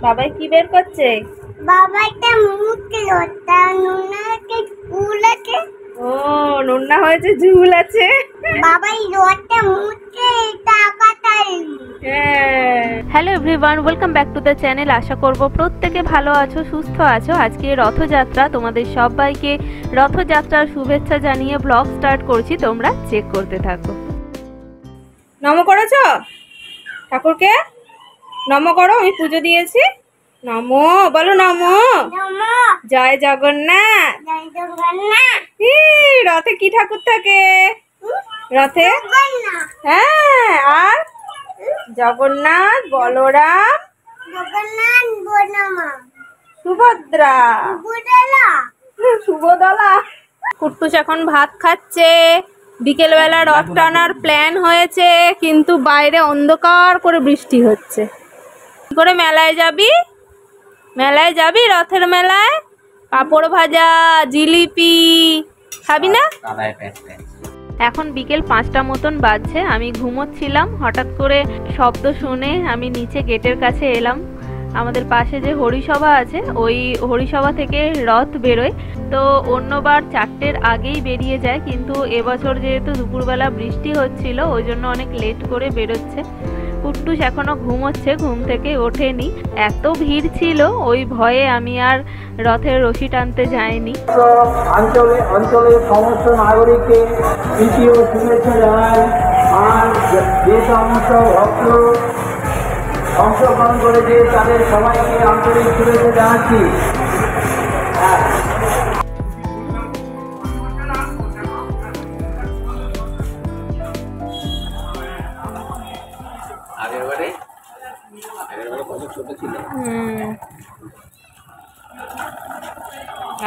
বাবাই কি বের করছে? বাবাইটা মুখে লতা নুনাকে ফুল আছে। ও নুন্না হয়েছে, ঝুল আছে। বাবাই লতা মুখে টাকাটাই। Hello everyone, welcome back to the channel. আশা করব প্রত্যেকে ভালো আছো, সুস্থ আছো। আজকে রথযাত্রা, তোমাদের সবাইকে রথযাত্রার শুভেচ্ছা জানিয়ে ব্লগ স্টার্ট করছি। তোমরা চেক করতে থাকো। নম করেছ ঠাকুরকে? নম করো, আমি পুজো দিয়েছি। নমো বলো, নমো। জয় জগন্নাথ। জয় জগন্নাথ। রথে কি ঠাকুর থাকে? রথে হ্যাঁ, আর জগন্নাথ, বলরাম, জগন্নাথ বনমা সুভদ্রা, সুভদলা। কুট্টুস এখন ভাত খাচ্ছে। বিকেলবেলা রথ টানার প্ল্যান হয়েছে, কিন্তু বাইরে অন্ধকার করে বৃষ্টি হচ্ছে। কি করে মেলায় যাবি? মেলায় যাবি? রথের মেলায় পাঁপড় ভাজা, জিলিপি খাবি না? এখন বিকেল 5টা মতন বাজছে। আমি ঘুমোচ্ছিলাম, হঠাৎ করে শব্দ শুনে আমি নিচে গেটের কাছে এলাম। আমাদের পাশে যে হরিসভা আছে, ওই হরিসভা থেকে রথ বেরোয়। তো অন্যবার 4টের আগেই বেরিয়ে যায়, কিন্তু এবছর যেহেতু দুপুরবেলা বৃষ্টি হচ্ছিল, ওই জন্য অনেক লেট করে বেরোচ্ছে। কুট্টুস এখনো ঘুমোচ্ছে, ঘুম থেকে ওঠেনি। এত ভিড় ছিল, ওই ভয়ে আমি আর রথের রশি টানতে যাইনি। অঞ্চলে সমস্ত নাগরিককে তৃতীয় শুভেচ্ছা জানাই। আর যে সমস্ত ভক্ত অংশগ্রহণ করেছে তাদের সবাইকে আন্তরিক শুভেচ্ছা জানাচ্ছি।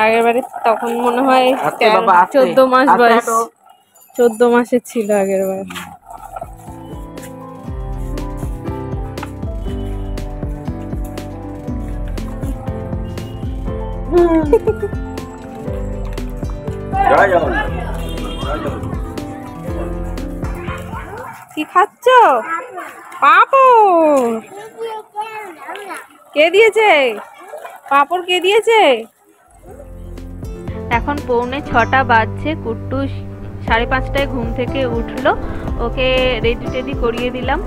আগের বারে তখন মনে হয় 14 মাস বয়স, 14 মাসের ছিল আগের বার। কি খাচ্ছ? পাঁপড়। কে দিয়েছে পাঁপড়? কে দিয়েছে? এখন 6:45 বাজছে। কুট্টুস 5:30টায় ঘুম থেকে উঠলো। ওকে রেডি টেডি করিয়ে দিলাম,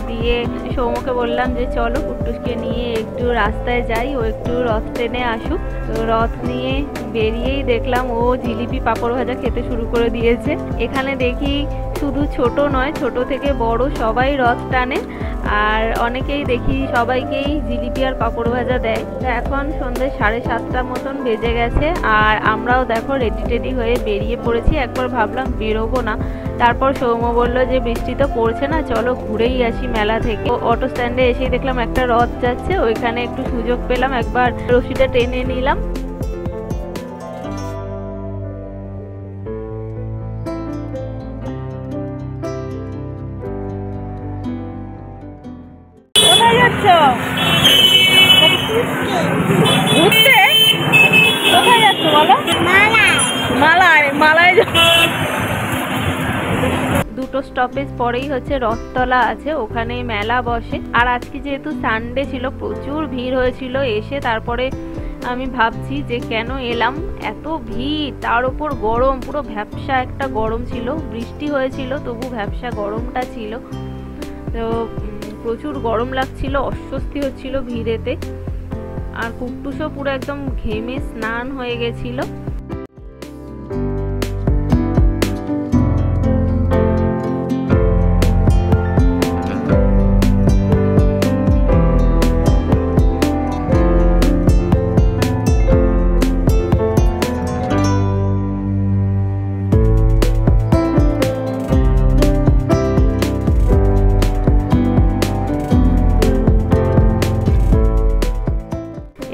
দিয়ে সৌমকে বললাম যে চলো কুট্টুসকে নিয়ে একটু রাস্তায় যাই, ও একটু রথ টেনে আসুক। তো রথ নিয়ে বেরিয়েই দেখলাম ও জিলিপি পাঁপড় ভাজা খেতে শুরু করে দিয়েছে। এখানে দেখি শুধু ছোট নয়, ছোট থেকে বড় সবাই রথ টানে, আর অনেকেই দেখি সবাইকেই জিলিপি আর পাঁপড় ভাজা দেয়। তো এখন সন্ধ্যে 7:30 মতন বেজে গেছে, আর আমরাও দেখো রেডি টেডি হয়ে বেরিয়ে পড়েছি। একবার ভাবলাম বেরোবো না, তারপর সৌম বলল যে বৃষ্টি তো পড়ছে না, চলো ঘুরেই আসি মেলা থেকে। অটো স্ট্যান্ডে এসেই দেখলাম একটা রথ যাচ্ছে, ওইখানে একটু সুযোগ পেলাম, একবার রশিটা টেনে নিলাম। কোথায় যাচ্ছ? ঘুরতে? কোথায় যাচ্ছ বলো? মালায়। মালায় দুটো স্টপেজ পরেই হচ্ছে রথতলা আছে, ওখানে মেলা বসে। আর আজকে যেহেতু সানডে ছিল, প্রচুর ভিড় হয়েছিল। এসে তারপরে আমি ভাবছি যে কেন এলাম, এত ভিড়, তার উপর গরম, পুরো ভ্যাপসা একটা গরম ছিল। বৃষ্টি হয়েছিল, তবু ভ্যাপসা গরমটা ছিল। তো প্রচুর গরম লাগছিল, অস্বস্তি হচ্ছিল ভিড়েতে। আর কুট্টুসও পুরো একদম ঘেমে স্নান হয়ে গেছিল।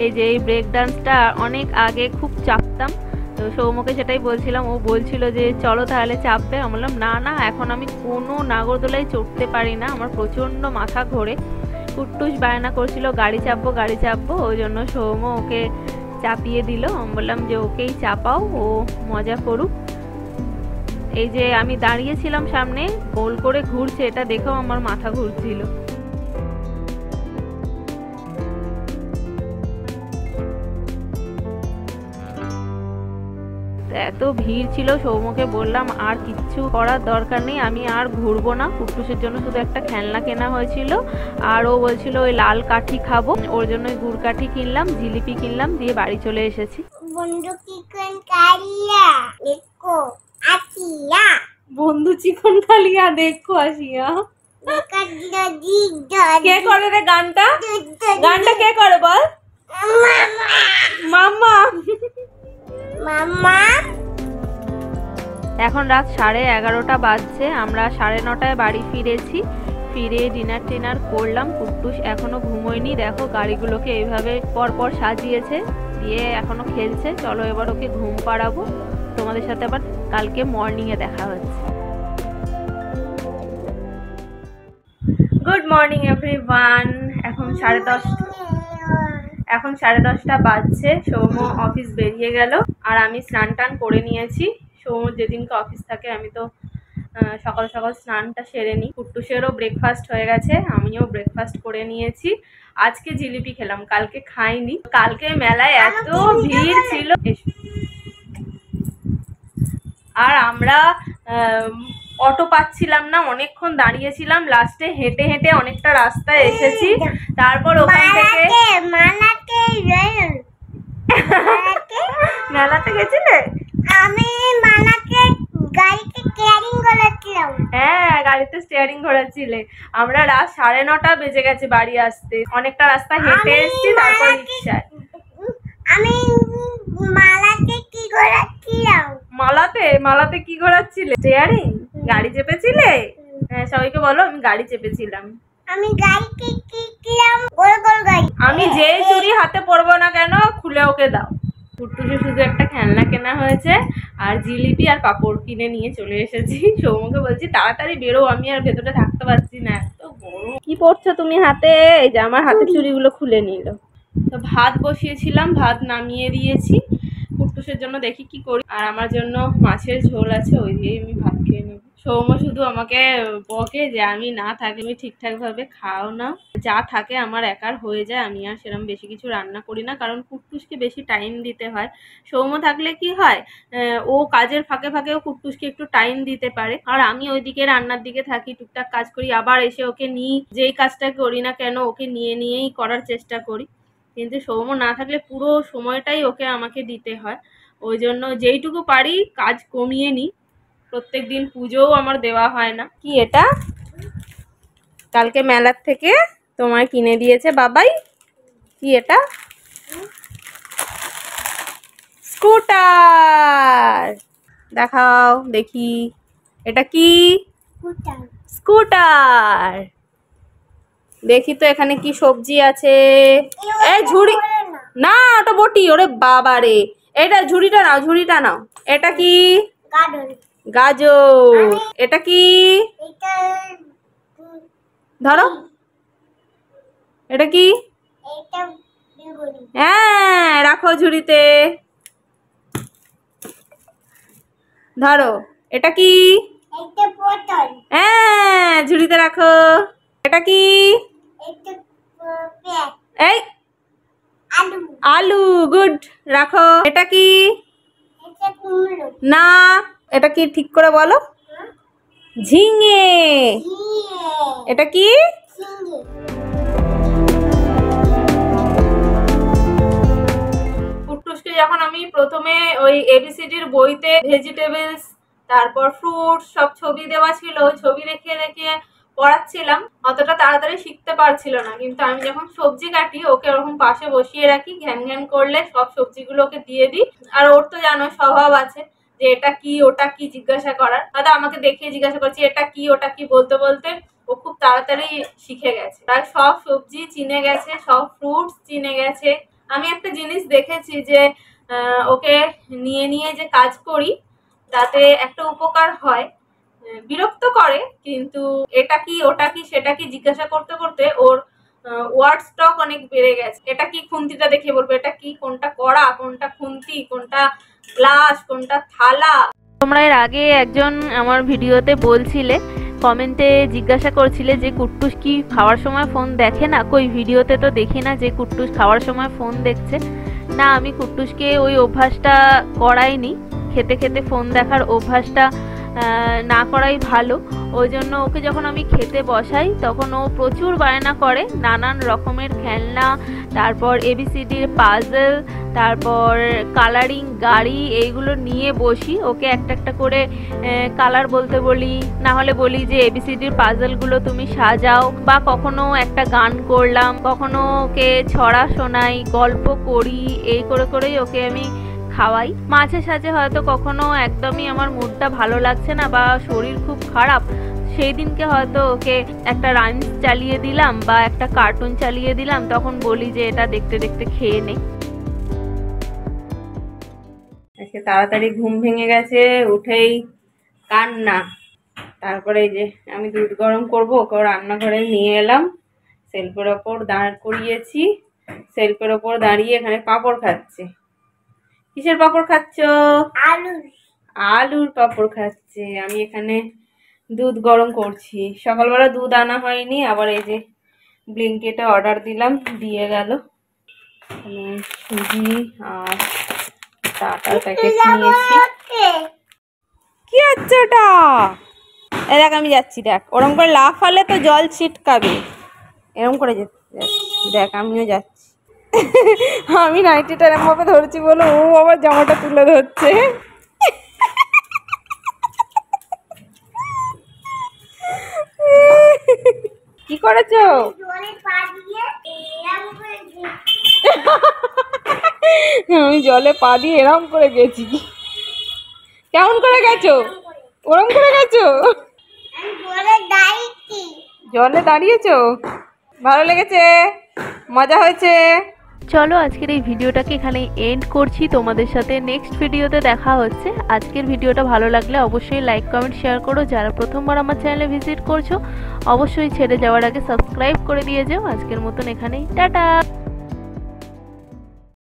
এই যে এই ব্রেক ডান্সটা অনেক আগে খুব চাপতাম, তো সৌমকে সেটাই বলছিলাম। ও বলছিল যে চলো তাহলে চাপবে। আমি বললাম না না, এখন আমি কোনো নাগরদোলায় চড়তে পারি না, আমার প্রচণ্ড মাথা ঘোরে। কুট্টুস বায়না করছিল গাড়ি চাপবো, ওই জন্য সৌম ওকে চাপিয়ে দিল। আমি বললাম যে ওকেই চাপাও, ও মজা করুক। এই যে আমি দাঁড়িয়েছিলাম সামনে, গোল করে ঘুরছে, এটা দেখেও আমার মাথা ঘুরছিল। এত ভিড় ছিল, সৌম্যকে বললাম আর কিচ্ছু করার দরকার নেই, আমি আর ঘুরবো না। কুট্টুসের জন্য শুধু একটা খেলনা কেনা হয়েছিল, আর ও বলছিল ওই লাল কাঠি খাবো, ওর জন্য ওই গুড় কাঠি কিনলাম, জিলিপি কিনলাম, দিয়ে বাড়ি চলে এসেছি। বন্ধু চিকেন কারিয়া দেখো আছিয়া বন্ধু চিকন কালিয়া দেখো আসিয়া। কে করে রে গানটা? গানটা কে করে বল? মাম্মা। মামা এখন রাত 11:30 বাজছে, আমরা 9:30 বাড়ি ফিরেছি। ফিরে ডিনার টিনার করলাম। কুট্টুস এখনো ঘুমোয়নি, দেখো গাড়িগুলোকে এইভাবে পরপর সাজিয়েছে, দিয়ে এখনো খেলছে। চলো এবার ওকে ঘুম পাড়াবো, তোমাদের সাথে আবার কালকে মর্নিংয়ে দেখা হচ্ছে। Good morning everyone. এখন 10:30 বাজছে। সৌম্য অফিস বেরিয়ে গেল, আর আমি স্নান টান করে নিয়েছি। সৌম্য যেদিনকে অফিস থাকে আমি তো সকাল সকাল স্নানটা সেরে নিই। কুট্টুসেরও ব্রেকফাস্ট হয়ে গেছে, আমিও ব্রেকফাস্ট করে নিয়েছি। আজকে জিলিপি খেলাম, কালকে খাইনি। কালকে মেলায় এত ভিড় ছিল, আর আমরা অটো পাচ্ছিলাম না, অনেকক্ষণ দাঁড়িয়েছিলাম। লাস্টে হেঁটে হেঁটে অনেকটা রাস্তায় এসেছি। তারপর ওখান থেকে মেলাতে গেছিলে? আমি মালাকে গাড়িতে স্টিয়ারিং ঘোরাচ্ছিলাম। হ্যাঁ, গাড়িতে স্টিয়ারিং ঘোরাচ্ছিলে। আমরা রাত 9:30 বেজে গেছে বাড়ি আসতে, অনেকটা রাস্তা হেঁটে এসেছি, তারপর রিক্সায়। আমি মালাকে কি ঘোরাচ্ছিলাম। মালাতে কি ঘোরাচ্ছিলে? স্টিয়ারিং? গাড়ি চেপেছিলে? হ্যাঁ, সবাইকে বলো আমি গাড়ি চেপেছিলাম। আমি গাড়িতে কি কিলাম, গোল গোল গাড়ি। আমি যে চুড়ি হাতে পরবো না কেন খুলে ওকে দাও। কুট্টুসে শুধু একটা খেলনা কেনা হয়েছে, আর জিলিপি আর পাপড় কিনে নিয়ে চলে এসেছি। সৌম্যকে বলছি তাড়াতাড়ি বেরো, আমি আর ভেতরে থাকতে পারছি না, এত গরম। কি পরছো তুমি হাতে? এই যে আমার হাতে চুড়িগুলো খুলে নিল। তো ভাত বসিয়েছিলাম, ভাত নামিয়ে দিয়েছি। কুট্টুসের জন্য দেখি কি করি, আর আমার জন্য মাছের ঝোল আছে, ওই দিয়েই আমি ভাত খেয়ে নেবো। সৌম্য শুধু আমাকে বকে যে আমি না থাকলে তুমি ঠিকঠাক ভাবে খাও না, যা থাকে আমার একার হয়ে যায়, আমি আর সেরকম বেশি কিছু রান্না করি না, কারণ কুট্টুসকে বেশি টাইম দিতে হয়। সৌম্য থাকলে কি হয়, ও কাজের ফাঁকে ফাঁকেও কুট্টুসকে একটু টাইম দিতে পারে, আর আমি ওইদিকে রান্নার দিকে থাকি, টুকটাক কাজ করি, আবার এসে ওকে নিই, যেই কাজটা করি না কেন ওকে নিয়েই করার চেষ্টা করি। কিন্তু সৌম্য না থাকলে পুরো সময়টাই ওকে আমাকে দিতে হয়, ওই জন্য যেইটুকু পারি কাজ কমিয়ে নিই। প্রত্যেক দিন পুজোও আমার দেওয়া হয় না। কি এটা? কালকে মেলার থেকে তোমায় কিনে দিয়েছে বাবাই। কি এটা? স্কুটার। দেখাও দেখি, এটা কি? স্কুটার। দেখি তো এখানে কি সবজি আছে। এই ঝুড়ি না, ওটা বটি। ওরে বাবা রে, এটা ঝুড়িটা নাও, ঝুড়িটা নাও। এটা কি? গাজর। এটা কি? ধরো, এটা কি? হ্যাঁ, রাখো ঝুড়িতে। ধরো, এটা কি? হ্যাঁ, ঝুড়িতে রাখো। এটা কি? এই আলু। গুড, রাখো। এটা কি? না, এটা কি ঠিক করে বলো? ঝিঙে। এটা কি? কুট্টুসকে যখন আমি প্রথমে ওই এবিসিডির বইতে ভেজিটেবলস, তারপর ফ্রুটস সব ছবি দেওয়া ছিল, ওই ছবি দেখে দেখে পড়াচ্ছিলাম, অতটা তাড়াতাড়ি শিখতে পারছিল না। কিন্তু আমি যখন সবজি কাটি ওকে ওরকম পাশে বসিয়ে রাখি, ঘ্যান ঘ্যান করলে সব সবজিগুলো ওকে দিয়ে দিই। আর ওর তো জানো স্বভাব আছে যে এটা কি ওটা কি জিজ্ঞাসা করার, দাদা আমাকে দেখিয়ে জিজ্ঞাসা করছি এটা কি ওটা কি বলতে বলতে ও খুব তাড়াতাড়ি শিখে গেছে, প্রায় সব সবজি চিনে গেছে, সব ফ্রুটস চিনে গেছে। আমি একটা জিনিস দেখেছি যে ওকে নিয়ে নিয়ে যে কাজ করি তাতে একটা উপকার হয়, বিরক্ত করে কিন্তু এটা কি ওটা কি সেটা কি জিজ্ঞাসা করতে করতে ওর ওয়ার্ড স্টক অনেক বেড়ে গেছে। এটা কি, খুন্তিটা দেখে বলবো এটা কি, কোনটা কড়া, কোনটা খুন্তি, কোনটা গ্লাস, কোনটা থালা। তোমরা এর আগে একজন আমার ভিডিওতে বলছিলে, কমেন্টে জিজ্ঞাসা করছিলে যে কুট্টুস কি খাওয়ার সময় ফোন দেখে না? কই ভিডিওতে তো দেখি না যে কুট্টুস খাওয়ার সময় ফোন দেখছে। না, আমি কুট্টুসকে ওই অভ্যাসটা করাইনি, খেতে খেতে ফোন দেখার অভ্যাসটা না করাই ভালো। ওই জন্য ওকে যখন আমি খেতে বসাই তখন ও প্রচুর বায়না করে, নানান রকমের খেলনা, তারপর এবিসিডির পাজল, তারপর কালারিং গাড়ি, এইগুলো নিয়ে বসি। ওকে একটা একটা করে কালার বলতে বলি, না হলে বলি যে এবিসিডির পাজলগুলো তুমি সাজাও, বা কখনো একটা গান করলাম, কখনো ওকে ছড়া শোনাই, গল্প করি, এই করে করেই ওকে আমি খাওয়াই। মাঝে সাঝে হয়তো কখনো একদমই আমার মুডটা ভালো লাগছে না বা শরীর খুব খারাপ, সেই দিনকে হয়তো ওকে একটা রাইমস চালিয়ে দিলাম বা একটা কার্টুন চালিয়ে দিলাম, তখন বলি যে এটা দেখতে দেখতে খেয়ে নে। আজকে তাড়াতাড়ি ঘুম ভেঙে গেছে, উঠেই কান্না। তারপরে এই যে আমি দুধ গরম করবো, ওকে রান্নাঘরে নিয়ে এলাম, সেলফের ওপর দাঁড় করিয়েছি, সেলফের ওপর দাঁড়িয়ে এখানে পাঁপড় খাচ্ছে। কিসের পাঁপড় খাচ্ছ? আলুর পাঁপড় খাচ্ছে। আমি এখানে দুধ গরম করছি। সকালবেলা দুধ আনা হয়নি, আবার এই যে ব্লিঙ্কিটে অর্ডার দিলাম, দিয়ে গেল। সুজি আর আটার প্যাকেট নিয়েছি। কি হচ্ছে ওটা? দেখ আমি যাচ্ছি, দেখ ওরম করে লাফালে তো জল ছিটকাবে, এরম করে দেখ আমিও যাচ্ছি। আমি নাইটিটা এরম ভাবে ধরছি বলে ও আবার জামাটা তুলে ধরছে। কি করেছো? আমি জলে পা দিয়ে এরম করে গেছি। কেমন করে গেছো? ওরম করে গেছো? জলে দাঁড়িয়েছো? ভালো লেগেছে? মজা হয়েছে? চলো আজকের এই ভিডিওটাকে এখানেই এন্ড করছি। তোমাদের সাথে নেক্সট ভিডিওতে দেখা হচ্ছে। আজকের ভিডিওটা ভালো লাগলে অবশ্যই লাইক কমেন্ট শেয়ার করো। যারা প্রথমবার আমার চ্যানেলে ভিজিট করছো অবশ্যই ছেড়ে যাওয়ার আগে সাবস্ক্রাইব করে দিয়ে যাও। আজকের মতন এখানেই টাটা।